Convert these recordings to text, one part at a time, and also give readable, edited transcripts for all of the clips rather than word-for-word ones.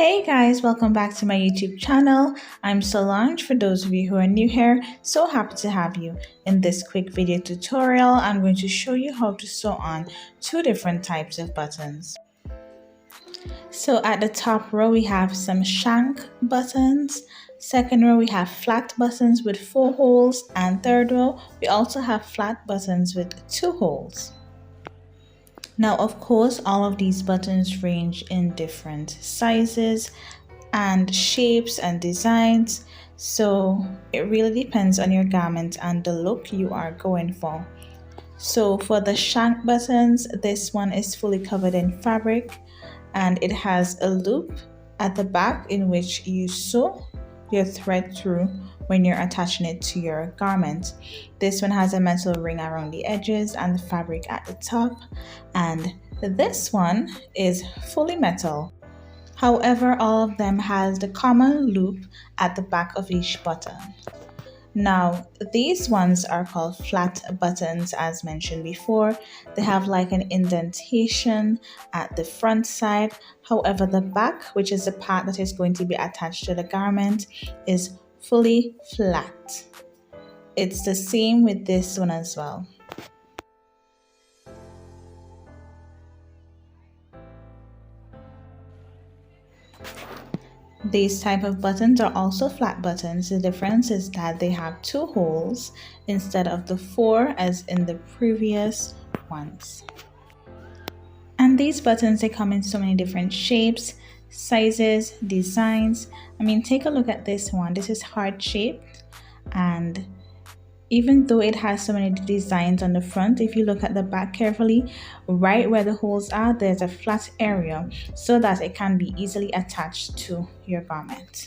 Hey guys, welcome back to my YouTube channel. I'm Solange for those of you who are new here. So happy to have you. In this quick video tutorial, I'm going to show you how to sew on two different types of buttons. So at the top row we have some shank buttons. Second row we have flat buttons with 4 holes, and third row we also have flat buttons with 2 holes. Now, of course, all of these buttons range in different sizes and shapes and designs, so it really depends on your garment and the look you are going for. So for the shank buttons, this one is fully covered in fabric and it has a loop at the back in which you sew your thread through when you're attaching it to your garment. This one has a metal ring around the edges and the fabric at the top, and this one is fully metal. However, all of them has the common loop at the back of each button. Now, these ones are called flat buttons as mentioned before. They have like an indentation at the front side. However, the back, which is the part that is going to be attached to the garment, is fully flat. It's the same with this one as well. These type of buttons are also flat buttons. The difference is that they have 2 holes instead of the 4 as in the previous ones. And these buttons, they come in so many different shapes, sizes, designs. I mean, take a look at this one. This is heart shaped, and even though it has so many designs on the front, if you look at the back carefully, right where the holes are, there's a flat area so that it can be easily attached to your garment.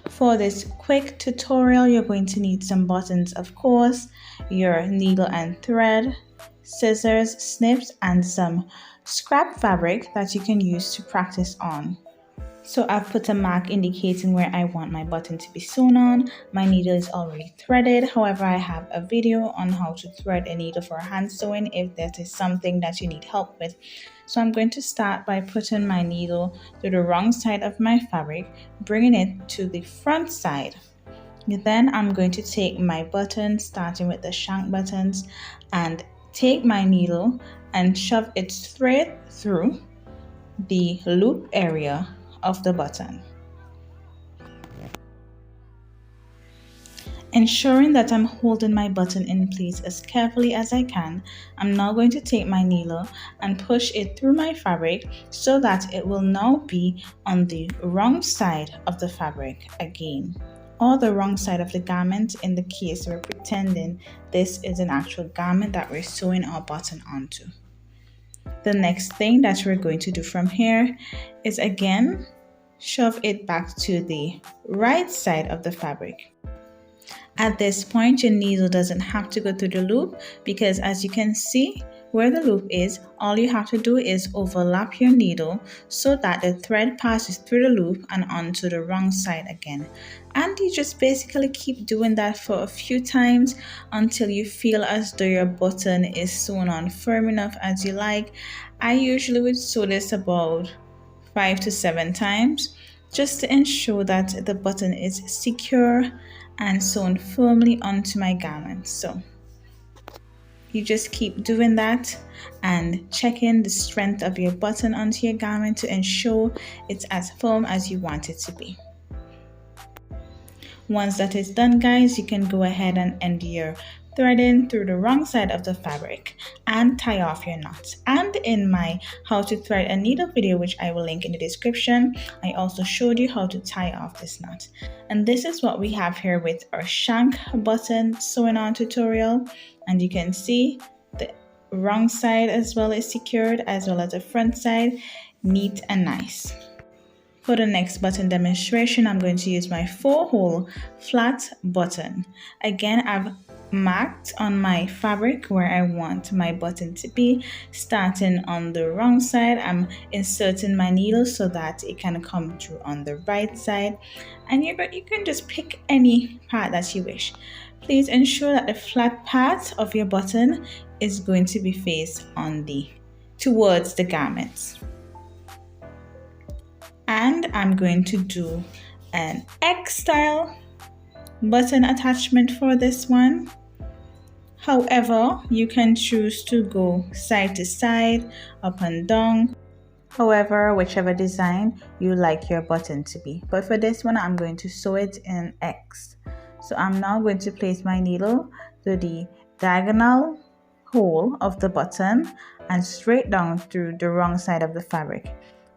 For this quick tutorial, you're going to need some buttons, of course, your needle and thread, scissors, snips, and some scrap fabric that you can use to practice on. So I've put a mark indicating where I want my button to be sewn on. My needle is already threaded. However, I have a video on how to thread a needle for hand sewing if that is something that you need help with. So I'm going to start by putting my needle to the wrong side of my fabric, bringing it to the front side. Then I'm going to take my button, starting with the shank buttons, and take my needle and shove its thread through the loop area of the button, ensuring that I'm holding my button in place as carefully as I can. I'm now going to take my needle and push it through my fabric so that it will now be on the wrong side of the fabric again, or the wrong side of the garment in the case we're pretending this is an actual garment that we're sewing our button onto. The next thing that we're going to do from here is again shove it back to the right side of the fabric. At this point, your needle doesn't have to go through the loop, because as you can see where the loop is, all you have to do is overlap your needle so that the thread passes through the loop and onto the wrong side again. And you just basically keep doing that for a few times until you feel as though your button is sewn on firm enough as you like. I usually would sew this about 5 to 7 times just to ensure that the button is secure and sewn firmly onto my garment. So you just keep doing that and checking the strength of your button onto your garment to ensure it's as firm as you want it to be. Once that is done, guys, you can go ahead and end your threading through the wrong side of the fabric and tie off your knots. And in my how to thread a needle video, which I will link in the description, I also showed you how to tie off this knot. And this is what we have here with our shank button sewing on tutorial. And you can see the wrong side as well is secured, as well as the front side, neat and nice. For the next button demonstration, I'm going to use my 4-hole flat button. Again, I've marked on my fabric where I want my button to be. Starting on the wrong side, I'm inserting my needle so that it can come through on the right side, and you can just pick any part that you wish. Please ensure that the flat part of your button is going to be faced on towards the garments. And I'm going to do an X style button attachment for this one. However, you can choose to go side to side, up and down. However, whichever design you like your button to be. But for this one, I'm going to sew it in X. So I'm now going to place my needle to the diagonal hole of the button and straight down through the wrong side of the fabric.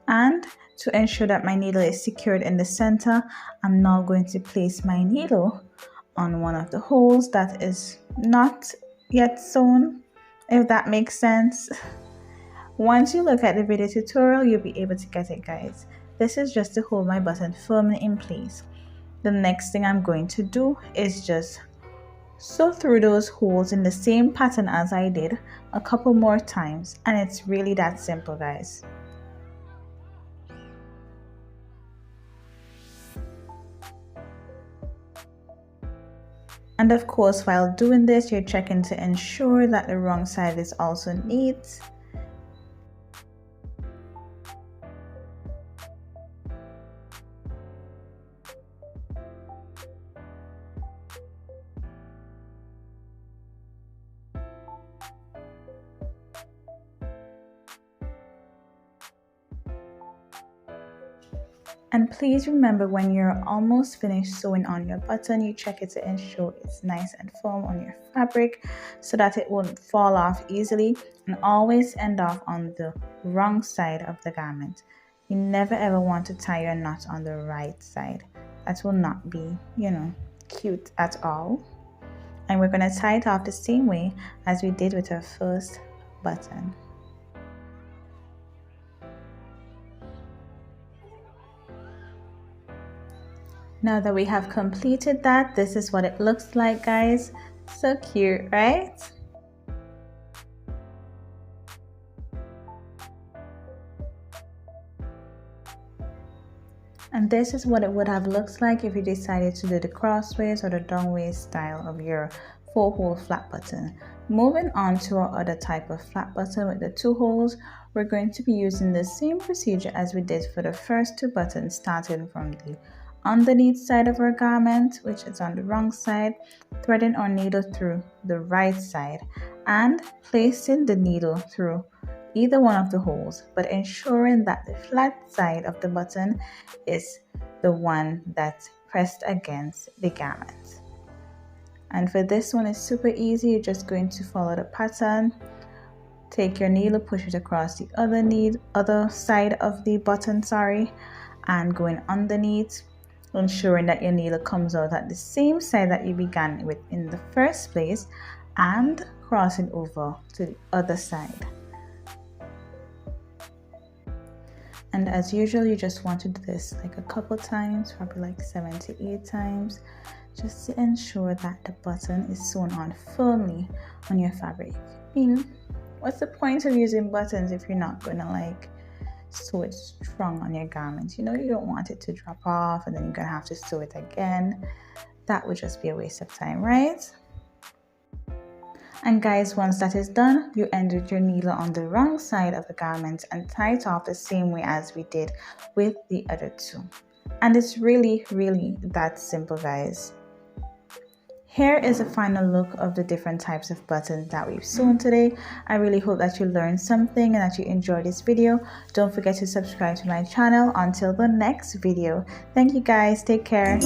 And to ensure that my needle is secured in the center, I'm now going to place my needle on one of the holes that is not yet sewn, if that makes sense. Once you look at the video tutorial, you'll be able to get it, guys. This is just to hold my button firmly in place. The next thing I'm going to do is just sew through those holes in the same pattern as I did a couple more times, and it's really that simple, guys. And of course, while doing this, you're checking to ensure that the wrong side is also neat. And please remember, when you're almost finished sewing on your button, you check it to ensure it's nice and firm on your fabric so that it won't fall off easily, and always end off on the wrong side of the garment. You never ever want to tie your knot on the right side. That will not be, cute at all. And we're going to tie it off the same way as we did with our first button. Now that we have completed that, this is what it looks like, guys. So cute, right? And this is what it would have looked like if you decided to do the crossways or the downways style of your 4-hole flat button. Moving on to our other type of flat button with the 2 holes, we're going to be using the same procedure as we did for the first 2 buttons, starting from the underneath side of our garment, which is on the wrong side, threading our needle through the right side and placing the needle through either one of the holes, but ensuring that the flat side of the button is the one that's pressed against the garment. And for this one, it's super easy. You're just going to follow the pattern, take your needle, push it across the other side of the button, and going underneath, ensuring that your needle comes out at the same side that you began with in the first place, and crossing over to the other side. And as usual, you just want to do this like a couple times, probably like 7 to 8 times, just to ensure that the button is sewn on firmly on your fabric. What's the point of using buttons if you're not gonna sew it strong on your garment? You don't want it to drop off and then you're gonna have to sew it again. That would just be a waste of time, right? And guys, once that is done, you end with your needle on the wrong side of the garment and tie it off the same way as we did with the other 2. And it's really, really that simple, guys. Here is a final look of the different types of buttons that we've sewn today. I really hope that you learned something and that you enjoyed this video. Don't forget to subscribe to my channel. Until the next video. Thank you, guys. Take care.